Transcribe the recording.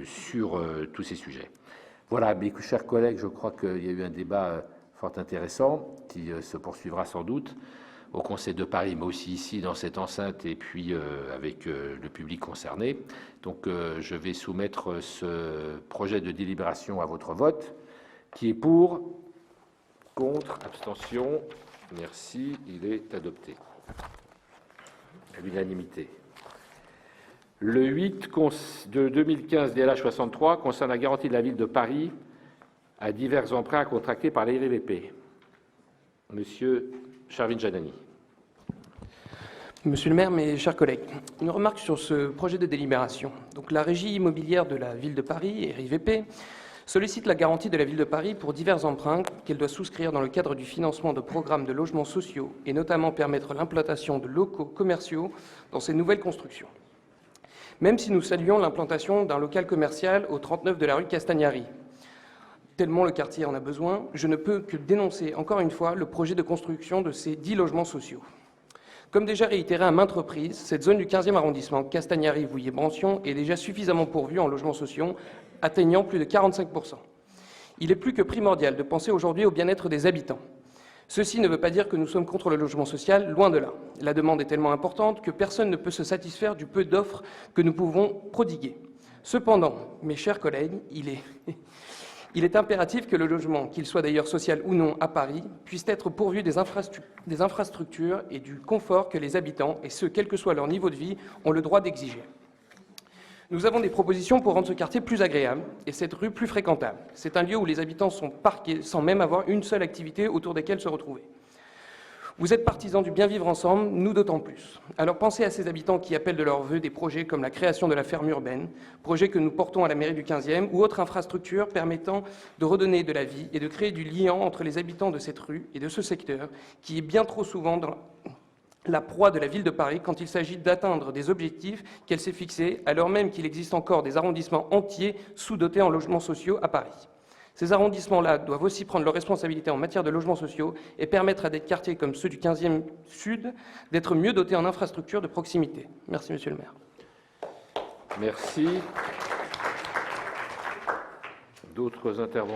sur tous ces sujets. Voilà, mes chers collègues, je crois qu'il y a eu un débat fort intéressant qui se poursuivra sans doute au Conseil de Paris, mais aussi ici dans cette enceinte et puis avec le public concerné. Donc je vais soumettre ce projet de délibération à votre vote. Qui est pour? Contre? Abstention? Merci, il est adopté à l'unanimité. Le 8 de 2015 DLH 63 concerne la garantie de la ville de Paris à divers emprunts contractés par l'IRVP. Monsieur Charvin Janani. Monsieur le maire, mes chers collègues, une remarque sur ce projet de délibération. Donc, la régie immobilière de la ville de Paris, RIVP, sollicite la garantie de la ville de Paris pour divers emprunts qu'elle doit souscrire dans le cadre du financement de programmes de logements sociaux et notamment permettre l'implantation de locaux commerciaux dans ces nouvelles constructions. Même si nous saluons l'implantation d'un local commercial au 39 de la rue Castagnari, tellement le quartier en a besoin, je ne peux que dénoncer encore une fois le projet de construction de ces 10 logements sociaux. Comme déjà réitéré à maintes reprises, cette zone du 15e arrondissement, Castagnari-Vouillé-Brancion, est déjà suffisamment pourvue en logements sociaux, atteignant plus de 45%. Il est plus que primordial de penser aujourd'hui au bien-être des habitants. Ceci ne veut pas dire que nous sommes contre le logement social, loin de là. La demande est tellement importante que personne ne peut se satisfaire du peu d'offres que nous pouvons prodiguer. Cependant, mes chers collègues, il est impératif que le logement, qu'il soit d'ailleurs social ou non à Paris, puisse être pourvu des infrastructures et du confort que les habitants, et ce, quel que soit leur niveau de vie, ont le droit d'exiger. Nous avons des propositions pour rendre ce quartier plus agréable et cette rue plus fréquentable. C'est un lieu où les habitants sont parqués sans même avoir une seule activité autour desquelles se retrouver. Vous êtes partisans du bien vivre ensemble, nous d'autant plus. Alors pensez à ces habitants qui appellent de leurs vœux des projets comme la création de la ferme urbaine, projet que nous portons à la mairie du 15e, ou autre infrastructure permettant de redonner de la vie et de créer du lien entre les habitants de cette rue et de ce secteur qui est bien trop souvent dans la proie de la ville de Paris quand il s'agit d'atteindre des objectifs qu'elle s'est fixés, alors même qu'il existe encore des arrondissements entiers sous-dotés en logements sociaux à Paris. Ces arrondissements-là doivent aussi prendre leurs responsabilités en matière de logements sociaux et permettre à des quartiers comme ceux du 15e Sud d'être mieux dotés en infrastructures de proximité. Merci, monsieur le maire. Merci. D'autres interventions?